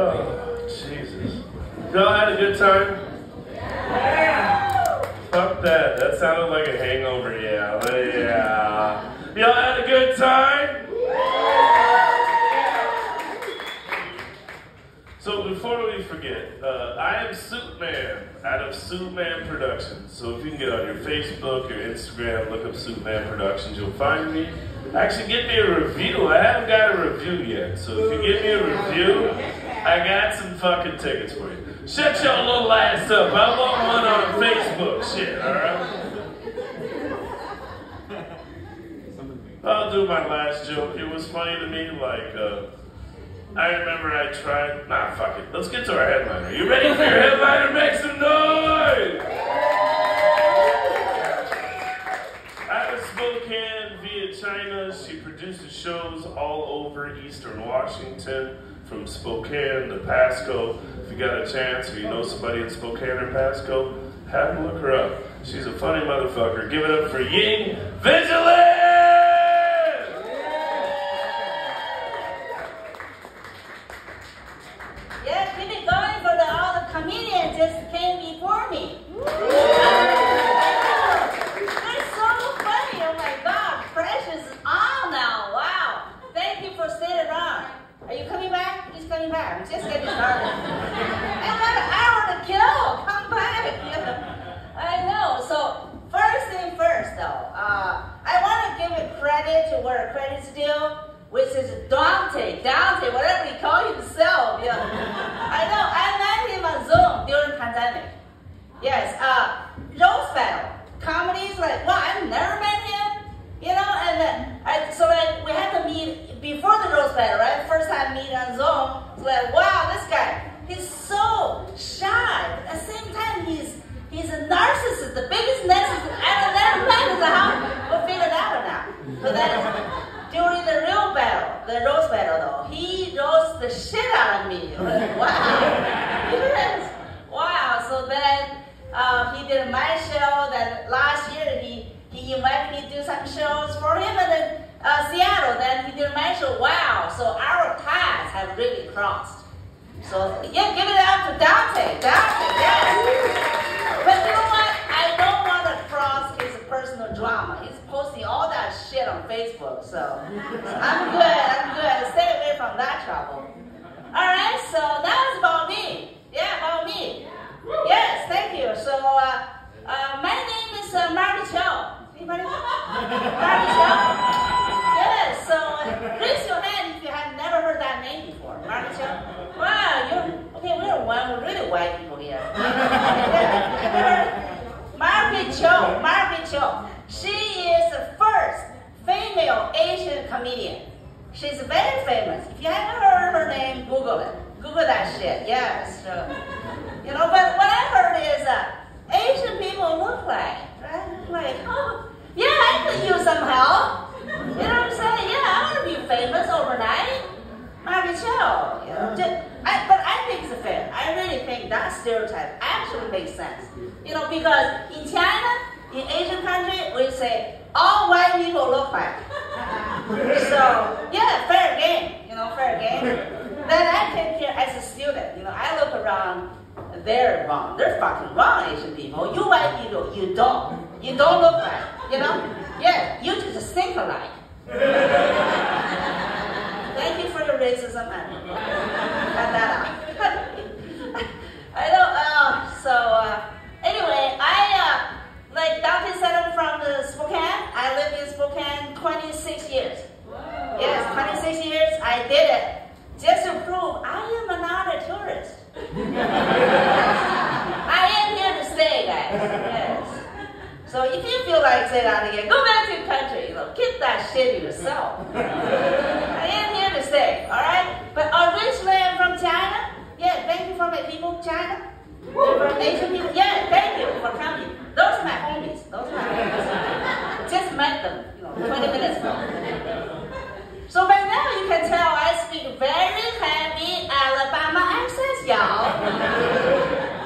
Oh, Jesus. Y'all had a good time? Yeah. Fuck that. That sounded like a hangover, yeah. Yeah. Y'all had a good time? So before we forget, I am Suitman out of Suitman Productions. So if you can get on your Facebook or Instagram, look up Suitman Productions, you'll find me. Actually, give me a review. I haven't got a review yet. So if you give me a review, I got some fucking tickets for you. Shut your little ass up. I want one on Facebook. Shit, alright? I'll do my last joke. It was funny to me, like, I remember I tried, fuck it. Let's get to our headliner. You ready for your headliner? Make some noise! Out of Spokane via China, she produces shows all over Eastern Washington, from Spokane to Pasco. If you got a chance or you know somebody in Spokane or Pasco, have them look her up. She's a funny motherfucker. Give it up for Ying Vigilance! Yes, keep it going for all the comedians just came before me. They're so funny. Oh my God, Precious is on now. Wow. Thank you for staying around. Are you coming back? He's coming back. I'm just getting started. I got an hour to kill. Come back. I know. So first thing first, though, I want to give a credit to where credit's due, which is Dante, whatever he called himself. Yeah. I know. I met him on Zoom during pandemic. Yes. Roast battle. Comedy's like, well, I've never met him. You know, and we had to meet before the roast battle, right? First time meet on Zoom. It's like, wow, this guy, he's so shy. At the same time, he's a narcissist, the biggest narcissist I've ever met in the house. We'll figure that one out. But then during the real battle, the roast battle, though, he roasts the shit out of me. Like, wow. Yes. Wow. So then he did my show. Then last year he invited me to do some shows for him, and then Seattle. Then he did my show. Wow! So our paths have really crossed. So yeah, give it up to Dante. Yes. But you know what? I don't want to cross his personal drama. He's posting all that shit on Facebook. So I'm good. Stay away from that trouble. All right. So now it's about me. Yeah, about me. Yes. Thank you. So my name is Marty Cho. Anybody? Marty Cho? Yes, so raise your hand if you have never heard that name before. Marty Cho? Wow, we're really white people here. Marty Cho. She is the first female Asian comedian. She's very famous. If you haven't heard her name, Google it. Google that shit, yes. But what I heard is Asian people look like, right? Like, oh, yeah, I could use some help. You know what I'm saying? Yeah, I want to be famous overnight. Marty Cho, but I think it's fair. I really think that stereotype actually makes sense. Because in China, in Asian country, we say all white people look like. So yeah, fair game. Fair game. Then I take care as a student. I look around. They're wrong. They're fucking wrong, Asian people. You white people, you don't. You don't look like. Yeah, you just think alike. Thank you for your racism. Cut that out. I don't. Anyway, like Dante said, I'm from the Spokane. I lived in Spokane 26 years. Wow. Yes, 26 years. I did it just to prove I am not a tourist. I am here to stay, guys. Yes. So if you feel like say that again, go back to your country. Keep that shit to yourself. I am here to stay. All right. But originally I'm from China. Yeah. Thank you for my people, China. From Asian people. Yeah. Thank you for coming. Those are my homies. Just met them. 20 minutes ago. So by now you can tell I speak very heavy Alabama accent, y'all.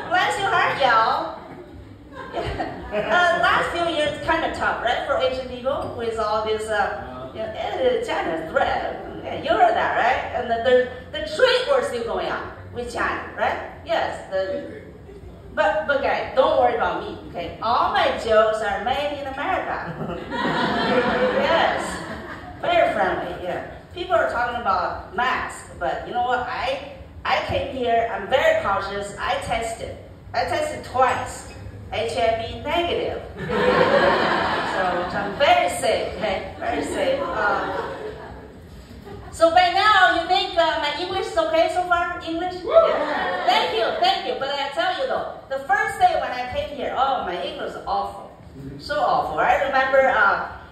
Bless your heart, y'all. Last few years kind of tough, right, for Asian people with all this China threat. You heard that, right? And the trade war still going on. with China, right? Yes. But guys, don't worry about me, okay? All my jokes are made in America. Yes. Very friendly, yeah. People are talking about masks, but you know what? I came here, I'm very cautious. I tested twice. HIV negative. So I'm very safe, okay? Very safe. So by now, you think my English is okay so far? English? Yeah. Thank you. But I tell you though, the first day when I came here, oh, my English was awful. So awful. I remember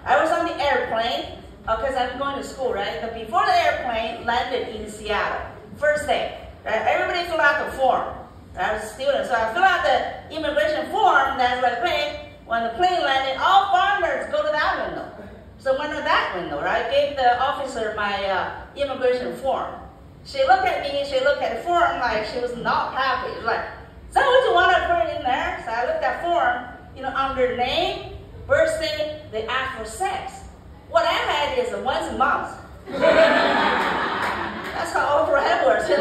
I was on the airplane, because I'm going to school, right? But before the airplane landed in Seattle, first day, right? Everybody fill out the form. I was a student, so I fill out the immigration form. That's like, hey, when the plane landed, all foreigners go to that window. So I went to that window, right? Gave the officer my immigration form. She looked at me, she looked at the form like she was not happy. She was like, is that what you want to put in there? So I looked at form, under name, birthday, they asked for sex. What I had is once a month. That's how overhead works, We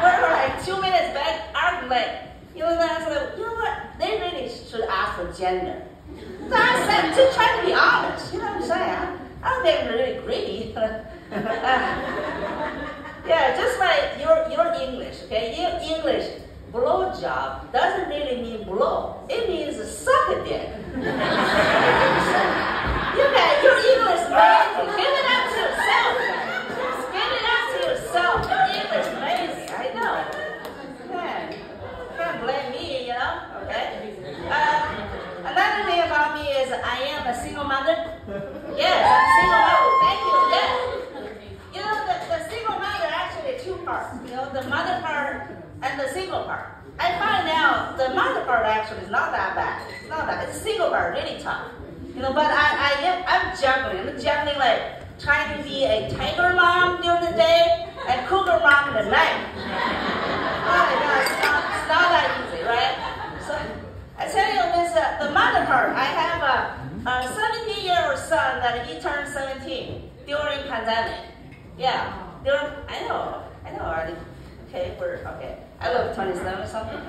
were like 2 minutes back, arguing like, that's like, what? They really should ask for gender. So I said, just try to be honest, you know what I'm saying? I don't think I'm really greedy. Yeah, just like your English, okay? Your English, blow job doesn't really mean blow. It means suck a dick. You got your English amazing. Give it up to yourself. Give it up to yourself. Your English amazing. I know. Man, can't blame me, okay? Another thing about me is I am a single mother. Yes, I'm a single mother. Thank you. Yes. The single mother actually two parts. The mother part and the single part. I find out the mother part actually is not that bad. It's not that. It's the single part, really tough. But I'm juggling. I'm juggling like trying to be a tiger mom during the day and cougar mom in the night. Oh my God, it's not that easy, right? So I tell you this, the mother part. I have a 17-year-old son that he turned 17 during pandemic. Yeah, I know. Okay, I look 27 or something.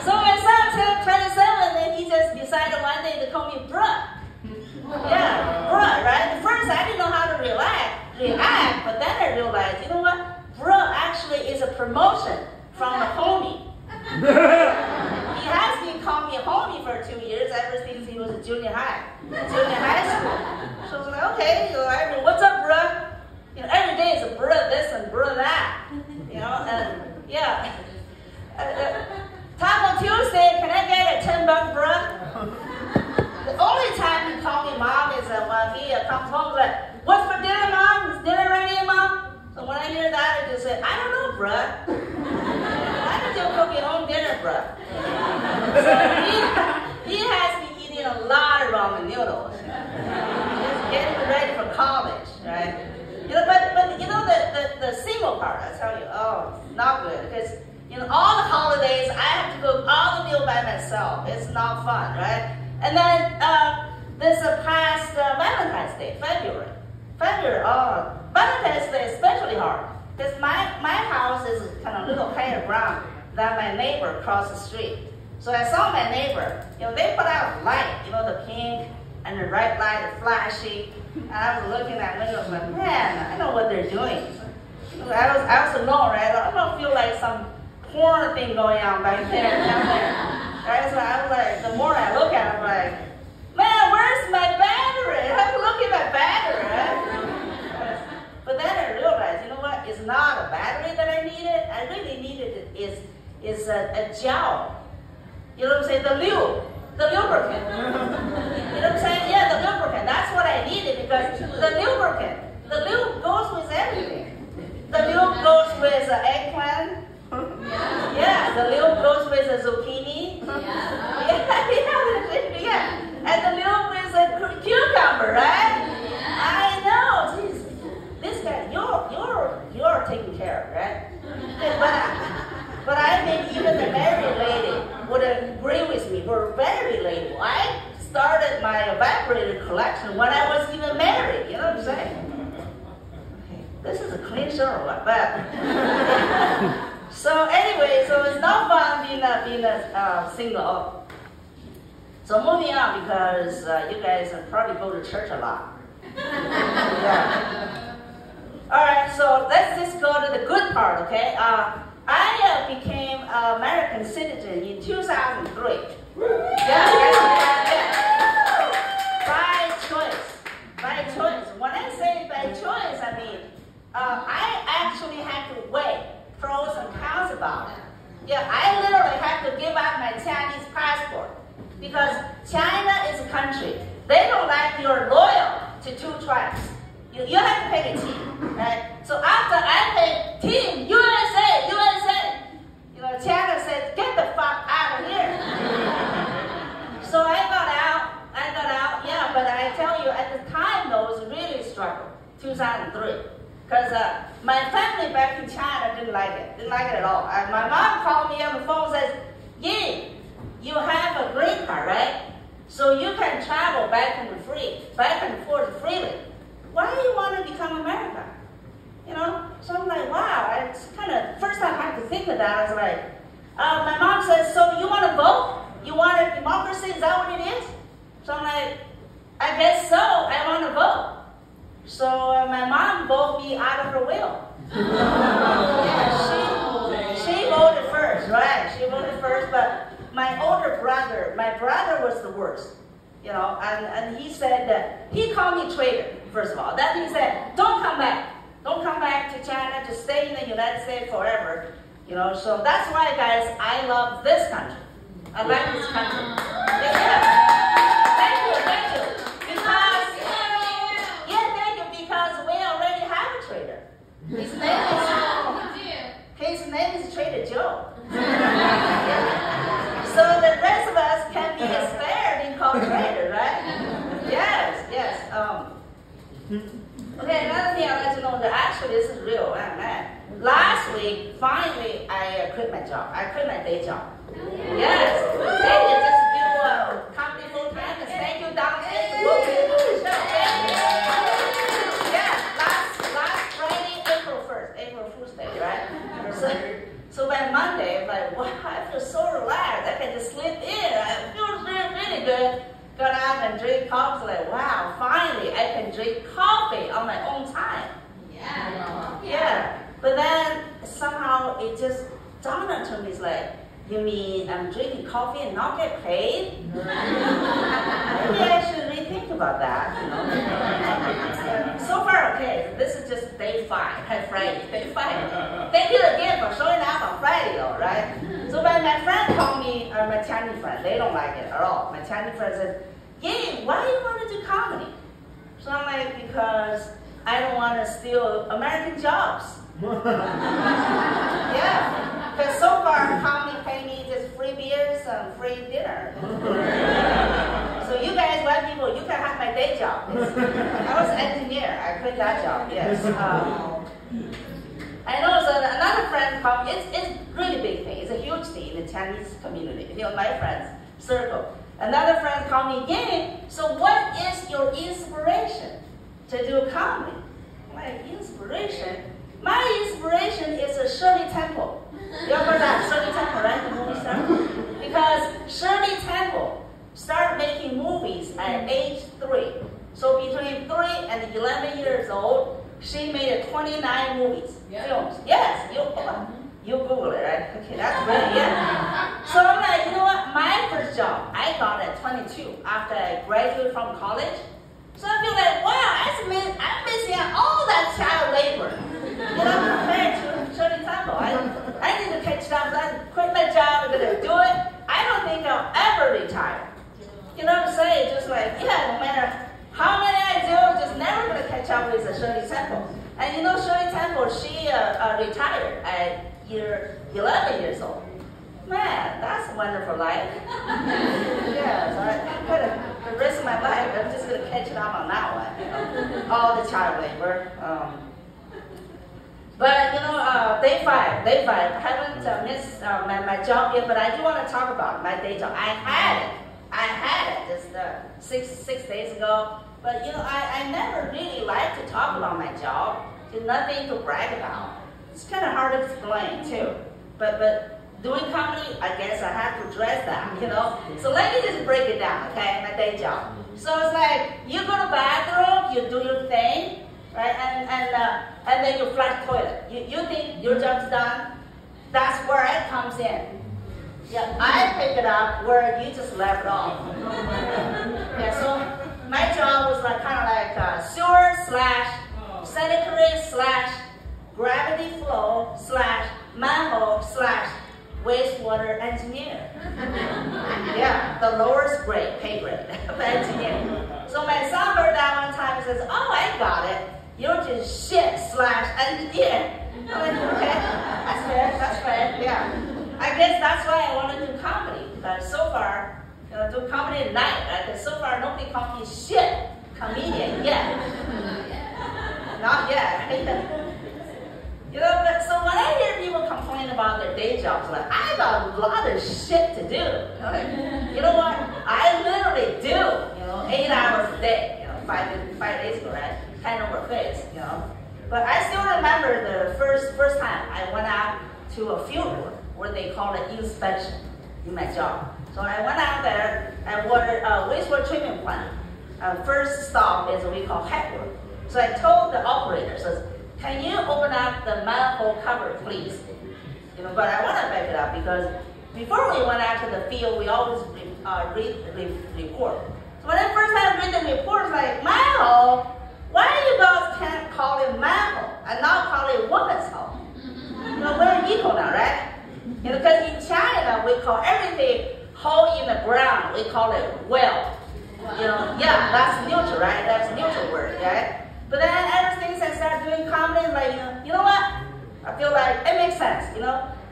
So my son turned 27 and he just decided one day to call me bruh. Yeah, bruh, right? At first I didn't know how to react, but then I realized, you know what? Bruh actually is a promotion from a homie. He has been calling me a homie for 2 years ever since he was in junior high school. So I was like, okay, what's up, bruh? Every day is a bruh this and bruh that. And yeah. Taco Tuesday, can I get a $10, bruh? The only time he called me mom is when he comes home like, what's for dinner, mom? Is dinner ready, mom? So when I hear that, I just say, I don't know, bruh. Why don't you cook your own dinner, bruh? So he has been eating a lot of ramen noodles. He's getting ready for college, right? But the single part, I tell you, not good. Because, all the holidays, I have to cook all the meal by myself. It's not fun, right? And then, this past Valentine's Day, February, Valentine's Day is especially hard. Because my house is kind of a little higher ground than my neighbor across the street. So I saw my neighbor, they put out light, the pink and the red light is flashy. And I was looking at windows like, man, I know what they're doing. I was alone, right? I don't feel like some porn thing going on back there. Right? So I was like, the more I look at it, I'm like, man, where's my battery? I have to look at my battery, right? But then I realized, what? It's not a battery that I needed. I really needed is a gel. You know what I'm saying? The lubricant. You know what I'm saying? Yeah, the lubricant. That's what I needed because the lube goes with everything. The lube goes with eggplant. Yeah, the lube goes with zucchini. Yeah. And the lube with a cucumber, right? I know. Jeez. This guy, you're taken care of, right? But I think even the married lady would agree with me. We're very relatable. I started my evaporator collection when I was even married. You know what I'm saying? Okay. This is a clean show, but so anyway, so it's not fun being a single. So moving on, because you guys probably go to church a lot. Yeah. All right, so let's just go to the good part, okay? I became an American citizen in 2003. Yeah. By choice. By choice. When I say by choice, I mean I actually had to weigh pros and cons about it. Yeah, I literally had to give up my Chinese passport because China is a country. They don't like you're loyal to two tribes. You have to pay the team, right? So after I paid team USA, China said, get the fuck out of here. So I got out, yeah, but I tell you, at the time though, it was really a struggle, 2003. Because my family back in China didn't like it at all. And my mom called me on the phone and says, Ying, you have a green card, right? So you can travel back and forth freely. Why do you want to become American? You know? So I'm like, wow, it's kind of, first time I had to think of that, I was like, my mom says, so you want to vote? You want a democracy? Is that what it is? So I'm like, I guess so, I want to vote. So my mom voted me out of her will. Yeah, she voted first, right? She voted first, but my older brother, was the worst. You know, and he said that, he called me traitor, first of all. Then he said, don't come back. Don't come back to China, just stay in the United States forever. You know, so that's why, guys, I love this country. I like this country. Yeah. Thank you. Because we already have a traitor. His name is Trader Joe. So the rest of us can be spared and called traitor, right? Yes. Okay, another thing I'd like to know that actually this is real, man. Last week, finally, I quit my job. I quit my day job. Yes. Thank you. Just do company full time and thank you downstairs for booking the show. Yeah, last Friday, April Fool's Day, right? So by Monday, I'm like, wow, I feel so relaxed. I can just slip in. I feel really good. Got out and drink coffee. Like, wow, finally I can drink coffee on my own time. Yeah. But then somehow it just dawned on me. It's like, you mean I'm drinking coffee and not get paid? Maybe I should rethink about that. You know? So far, okay. This is just day 5, Friday, day 5. Thank you again for showing up on Friday, though, right? So when my friend called me, my Chinese friend, they don't like it at all. My Chinese friend said, Ying, why do you want to do comedy? So I'm like, because I don't want to steal American jobs. Yeah, because so far comedy pay me just free beers and free dinner. So you guys, white people, you can have my day job. I was an engineer. I quit that job. Yes. I know. So another friend called me. It's really big thing. It's a huge thing in the Chinese community. You know, my friends circle. Another friend called me, Ying, so what is your inspiration to do comedy? My inspiration? My inspiration is a Shirley Temple. You ever heard that? Shirley Temple, right? The movie star? Because Shirley Temple started making movies at age 3. So between 3 and 11 years old, she made 29 movies, films. Yes, you Google it, right? Okay, that's brilliant. Yeah. So I'm like, you know what? My first job, I got at 22 after I graduated from college. So I feel like, wow, I'm missing out all that child labor. You know, compared to Shirley Temple. I need to catch up. I quit my job. I'm going to do it. I don't think I'll ever retire. You know what I'm saying? Just like, yeah, no matter how many I do, I'm just never going to catch up with Shirley Temple. And you know, Shirley Temple, she retired at 11 years old. Man, that's a wonderful life. Yeah, so the rest of my life, I'm just going to catch up on that one. You know? All the child labor. But you know, day 5. I haven't missed my job yet, but I do want to talk about my day job. I had it just 6 days ago. But you know, I never really like to talk about my job. It's nothing to brag about. It's kind of hard to explain too. But doing comedy, I guess I have to address that, you know. So let me just break it down, okay? My day job. So it's like you go to the bathroom, you do your thing, right? And then you flush the toilet. You think your job's done? That's where it comes in. Yeah, I pick it up where you just left it off. Yeah, so my job was like kind of like sewer / sanitary / gravity flow / manhole / wastewater engineer. Yeah, the lowest grade, pay grade of engineering. So my son heard that one time and says, "Oh, I got it. You're just shit / engineer." I'm like, okay, that's fair, yeah. I guess that's why I want to do comedy. So far, do comedy at night, right? Because so far nobody called me shit comedian yet. Not yet. You know, but so when I hear people complain about their day jobs, like, I got a lot of shit to do. You know what? I literally do, 8 hours a day, 5 days ago, right? Kind of over face, But I still remember the first time I went out to a field work, where they call it inspection in my job. So I went out there and water wastewater treatment plant. First stop is what we call head work. So I told the operator, says, "Can you open up the manhole cover, please?" But I want to back it up because before we went out to the field, we always read the report. So when I first had to read the report, it's like, manhole? Why you guys can't call it manhole and not call it woman's hole? We're equal now, right? Because in China, we call everything hole in the ground. We call it well. Yeah, that's neutral, right? That's a neutral word, right? But then ever since I started doing comedy, like, you know what? I feel like it makes sense,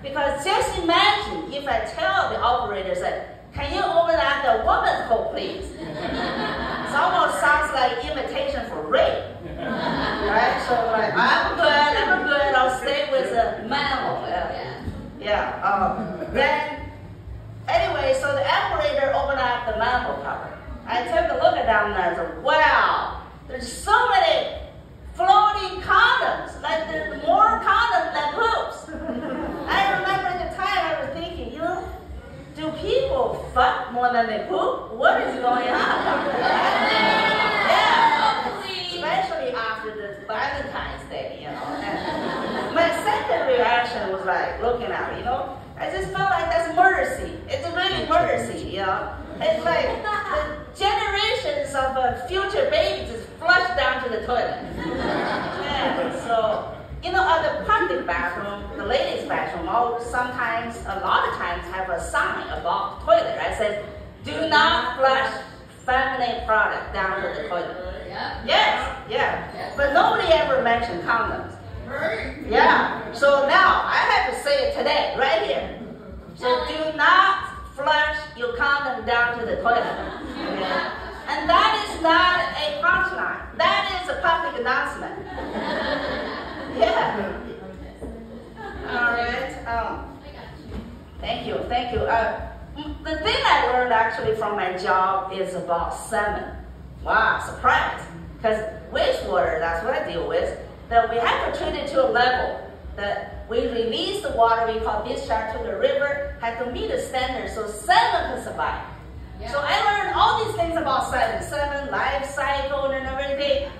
Because just imagine if I tell the operator that, "Can you open up the woman's hole, please?" It almost sounds like invitation for rape, right? So like, I'm good, I'll stay with the manhole. Then, anyway, so the operator opened up the manhole cover. I took a look at that and I said, wow, there's so many floating condoms. Like there's more condoms than poops. I remember at the time I was thinking, do people fuck more than they poop? What is going on? Yeah, especially after the Valentines Day, And my second reaction was like looking at it, I just felt like that's murder scene. It's a really murder scene, It's like the generations of future babies just flushed down to the toilet. Yeah, so, at the public bathroom, the ladies' bathroom, sometimes, a lot of times, have a sign above the toilet, right? It says, "Do not flush feminine product down to the toilet." Yes, yeah. But nobody ever mentioned condoms. Yeah, so now I have to say it today, right here. So do not flush your condom down to the toilet. Okay? And that is not a punchline. That is a public announcement. Yeah. All right. Thank you. The thing I learned actually from my job is about salmon. Wow, surprise. Because wastewater, that's what I deal with. That we have to treat it to a level that we release the water we call discharge to the river, have to meet a standard so salmon can survive. Yeah. So I learned all these things about salmon life cycle and everything,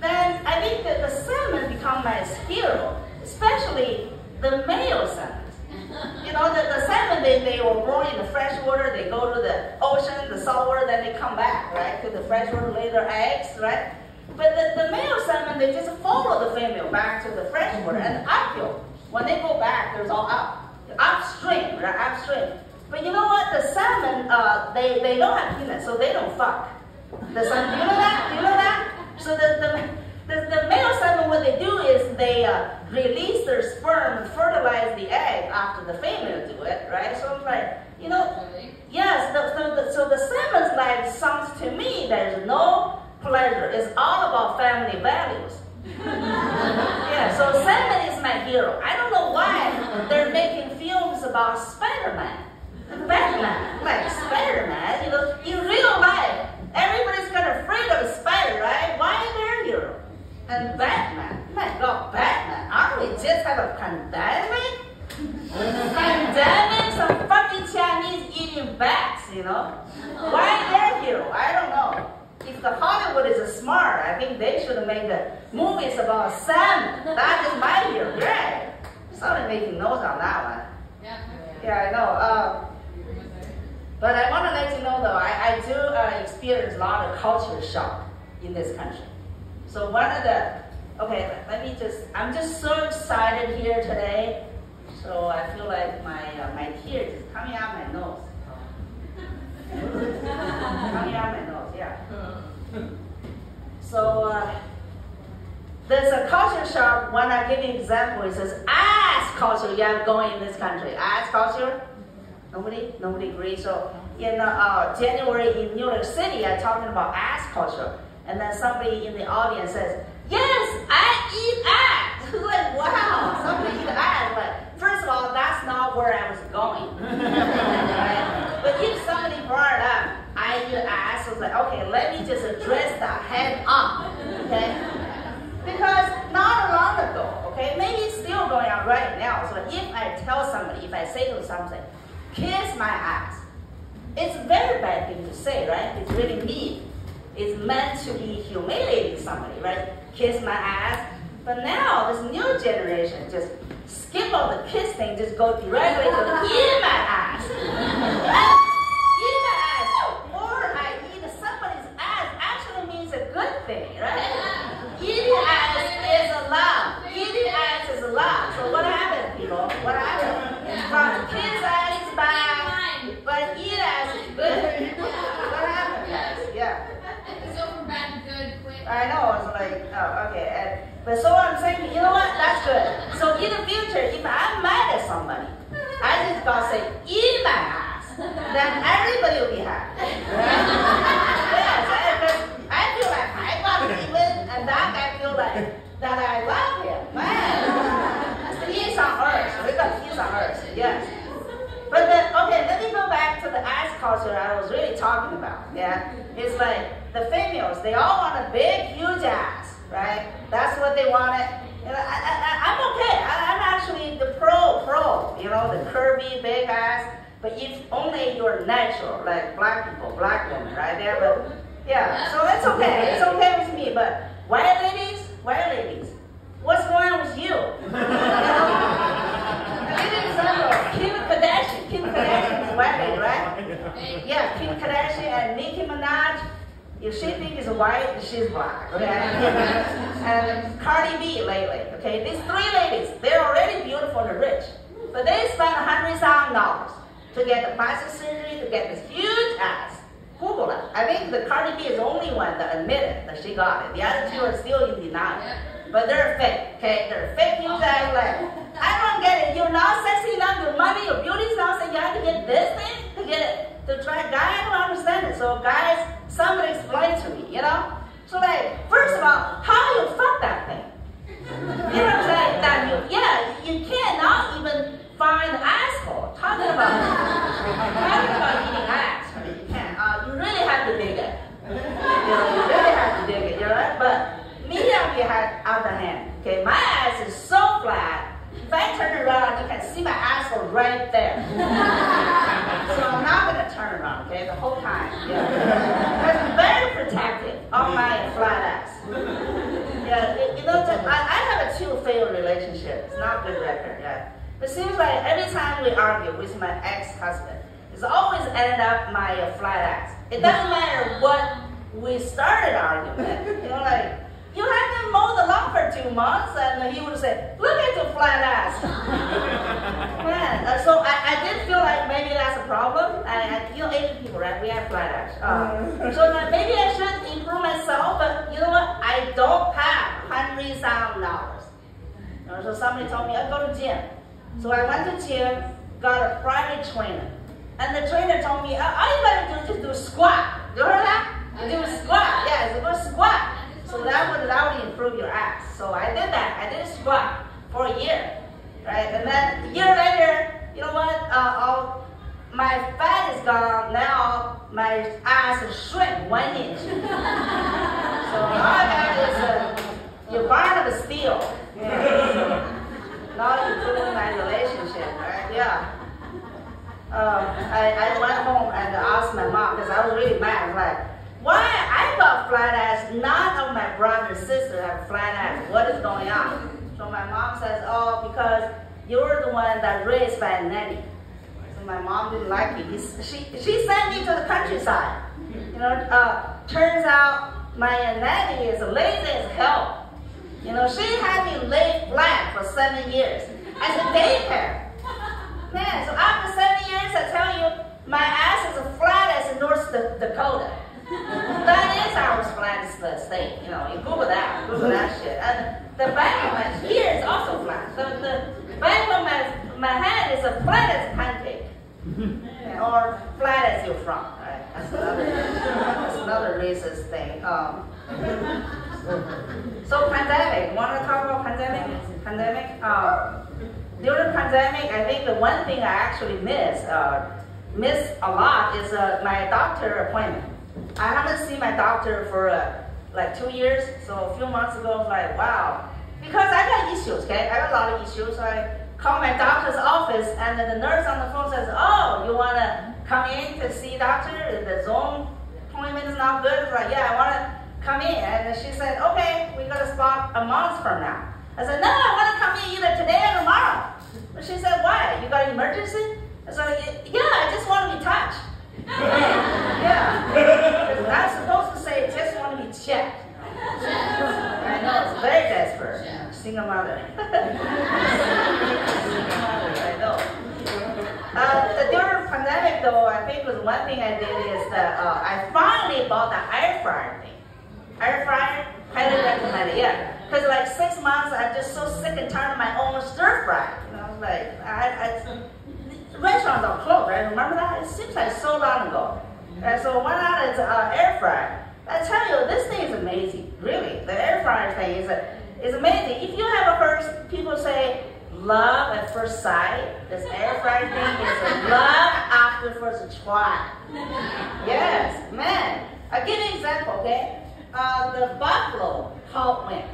Then I think that the salmon become my hero, especially the male salmon. The salmon, they were born in the fresh water, they go to the ocean, the salt water, then they come back, right, to the fresh water, lay their eggs, right? But the male salmon, they just follow the female back to the freshwater and uphill. When they go back, there's all upstream, right? Upstream. But you know what? The salmon, they don't have penis, so they don't fuck. The salmon, do you know that? Do you know that? So the male salmon, what they do is they release their sperm and fertilize the egg after the female do it, right? So it's like, yes. So the salmon's life sounds to me there's no pleasure. It's all about family values. Yeah, so salmon is my hero. I don't know why they're making films about Spider-Man. Batman, like Spider-Man, in real life, everybody's kind of afraid of a spider, right? Why is their hero? And Batman, my God, Batman, aren't we just have a pandemic? Pandemic, some fucking Chinese eating bats, you know? Why they're hero? I don't know. If the Hollywood is smart, I think they should make movies about salmon. That is my hero, right? Somebody making notes on that one. Yeah, I know. But I want to let you know though, I do experience a lot of culture shock in this country. So one of the, okay, I'm just so excited here today. So I feel like my tears is coming out my nose. Coming out my nose, yeah. So there's a culture shock. When I give you an example, it says ass culture you have going in this country. Ass culture? Nobody agrees. So in January in New York City, I'm talking about ass culture. And then somebody in the audience says, yes, I eat ass. Like, wow, somebody eat ass. But first of all, that's not where I was going. Right? But if somebody brought up, I eat ass, I was like, okay, let me just address that head on. Okay? Because not long ago, okay, maybe it's still going on right now. So if I tell somebody, if I say to somebody, kiss my ass, it's a very bad thing to say, right? It's really mean. It's meant to be humiliating somebody, right? Kiss my ass. But now, this new generation just skip all the kiss thing, just go directly to eat my ass. Eat my ass. Or I eat somebody's ass actually means a good thing, right? Eating ass is allowed. Eating ass is allowed. So what happens, people? What happens? From kiss ass is bad, but eat ass is good. What happens, guys? Yeah. Go from bad to good quick. I know, it's like, oh, okay. But so I'm saying, you know what, that's good. So in the future, if I'm mad at somebody, I just gotta say, eat my ass. Then everybody will be happy. Right? Yes, because I feel like I got even, and that guy feel like that I love him. Man, peace on earth. We got peace on earth, yes. But then, okay, let me go back to the ass culture I was really talking about, yeah? It's like, the females, they all want a big, huge ass, right? That's what they wanted. And I'm okay. I'm actually the pro, you know, the curvy, big ass. But if only you're natural, like black people, black women, right there. But yeah, so it's okay. It's okay with me. But white ladies, what's going on with you? You know? I'll give you an example. Kim Kardashian is a white lady, right? Yeah, Kim Kardashian and Nicki Minaj. If she thinks it's white, she's black, okay? And Cardi B lately, okay? These three ladies, they're already beautiful and rich, but they spent $100,000 to get the plastic surgery, to get this huge ass. Google it. I think the Cardi B is the only one that admitted that she got it. The other two are still in denial. But they're fake, okay? They're fake huge ass, like, I don't get it. You're not sexy enough, your money, your beauty's not, so you have to get this thing to get it. To try, guy, I don't understand it. So guys, somebody explain to me, you know? So like, first of all, how you fuck that thing? You know what I'm saying? You cannot even find the asshole. Talking about eating ass. I mean, you can't. You really have to dig it. You know, you really have to dig it, you know? But me on the other hand, okay, my ass is so flat. If I turn around, you can see my asshole right there. So I'm not going to turn around, okay, the whole time. Yeah. Because I'm very protective of my flat ass. Yeah, you know, I have a 2 failed relationship. It's not a good record, yeah. It seems like every time we argue with my ex-husband, it's always ended up my flat ass. It doesn't matter what we started argument. You know, like, you haven't mowed the lawn for 2 months, and he would say, look at your flat ass. Man, so I did feel like maybe that's a problem. You know, Asian people, right? We have flat ass. So maybe I should improve myself, but you know what? I don't have $100,000. So somebody told me, I go to gym. So I went to gym, got a private trainer. And the trainer told me, all you gotta do is just do a squat. You heard that? You do a squat. Yeah, it's a good squat. So that would improve your ass. So I did that. I did a squat for a year, right? And then a year later, you know what? My fat is gone. Now my ass is shrink 1 inch. So all I got is your Barn of Steel. Yeah. Not improving my relationship, right? Yeah. I went home and asked my mom because I was really mad. Like, why I got flat ass? None of my brother and sister have flat ass. What is going on? So my mom says, oh, because you're the one that raised by a nanny. So my mom didn't like it. She sent me to the countryside. You know, turns out my nanny is lazy as hell. You know, she had me lay flat for 7 years as a daycare. Man, so after 7 years, I tell you, my ass is as flat as in North Dakota. That is our flattest state. You know, you Google that shit. And the back of my ear is also flat. So the back of my head is as flat as a pancake. Or flat as your front, right? That's another racist thing. So pandemic, want to talk about pandemic? During pandemic, I think the one thing I actually miss a lot is my doctor appointment. I haven't seen my doctor for like 2 years, so a few months ago I was like, wow. Because I got issues, okay? I got a lot of issues, so I call my doctor's office and then the nurse on the phone says, oh, you want to come in to see doctor? The Zoom appointment is not good. I was like, yeah, I want to come in. And she said, okay, we got a spot a month from now. I said, no, I want to come in either today or tomorrow. But she said, why? You got an emergency? I said, yeah, I just want to be touched. Yeah. Because I'm supposed to say, just want to be checked. I know, it's very desperate. Single mother. I know. During pandemic though, I think was one thing I did is that I finally bought the air fryer thing. Air fryer, highly recommended, yeah. Because like 6 months, I'm just so sick and tired of my own stir fry. You know, like, restaurants are closed, right? Remember that? It seems like so long ago. And so why not it's air fryer? I tell you, this thing is amazing, really. The air fryer thing is amazing. If you have heard people say, love at first sight, this air fryer thing is love after first try. Yes, man. I'll give you an example, okay? The buffalo hot wing.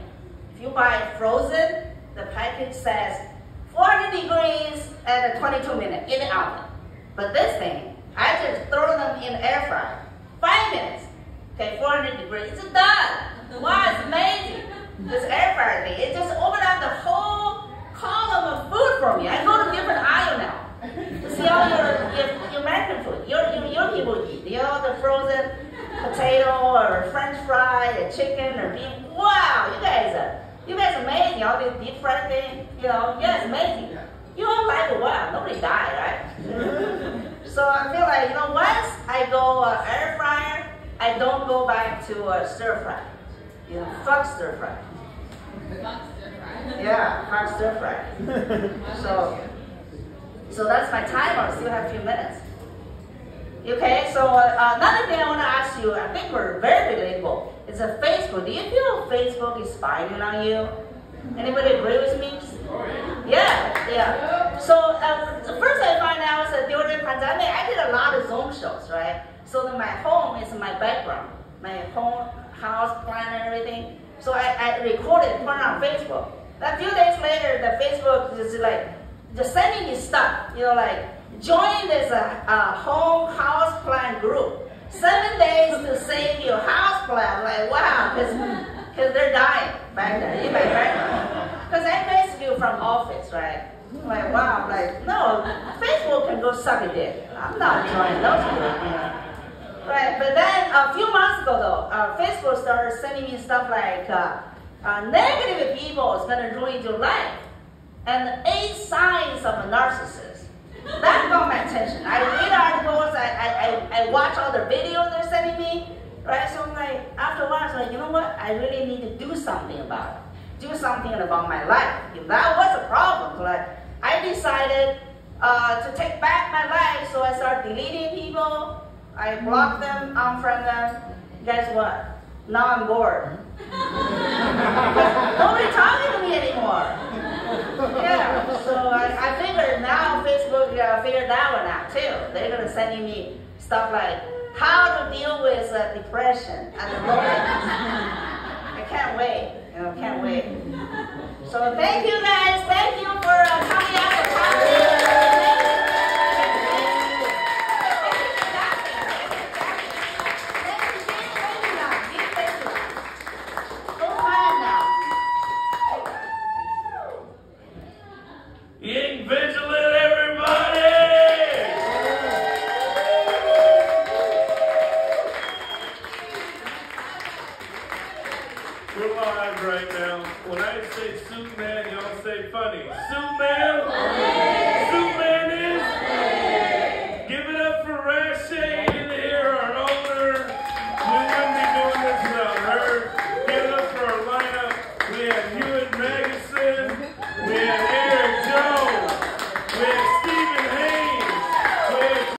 If you buy it frozen, the package says 400 degrees and 22 minutes in the oven. But this thing, I just throw them in the air fryer. 5 minutes. Okay, 400 degrees. It's done. Wow, it's amazing. This air fryer thing, it just opened up the whole column of food for me. I go to different aisle now to see all your American food. Your people eat. You know, the frozen potato or French fry, or chicken or beef. Wow, you guys are amazing. All these deep fried things, you know, yeah, it's amazing. You don't like it, wow, nobody died, right? So I feel like, you know, once I go air fryer, I don't go back to stir fry. You know, fuck stir fry. Fuck stir fry. Yeah, fuck stir fry. So that's my timer. I still have a few minutes. Okay, so another thing I want to ask you, I think we're very relatable. It's a Facebook. Do you feel Facebook is spying on you? Anybody agree with me? Yeah. So first I find out that during the pandemic, I did a lot of Zoom shows, right? So that my home is my background, my home, house plan and everything. So I recorded, put it on Facebook. A few days later, the Facebook is like, just sending me stuff, you know, like, join this home house plan group. 7 days to save your house plan. Like, wow, because they're dying back there in my background. Because I'm basically from office, right? Like, wow, like, no, Facebook can go suck a dick. I'm not joining those groups, you know. Right, but then a few months ago though, Facebook started sending me stuff like, negative people is going to ruin your life. And 8 signs of a narcissist. That got my attention. I read articles, I watch all the videos they're sending me, right? So I'm like, after a while, I was like, you know what? I really need to do something about it. Do something about my life. If that was a problem. Like, I decided to take back my life, so I started deleting people. I blocked them, unfriend them. Guess what? Now I'm bored. Nobody talking to me anymore. Yeah, so I figured now Facebook figured that one out too. They're gonna send me stuff like how to deal with depression and loneliness. I can't wait. Can't wait. So thank you guys. Thank you for coming out for coffee. Ying vigilant, everybody! We're live right now. When I say suit man, y'all say funny. Suit man?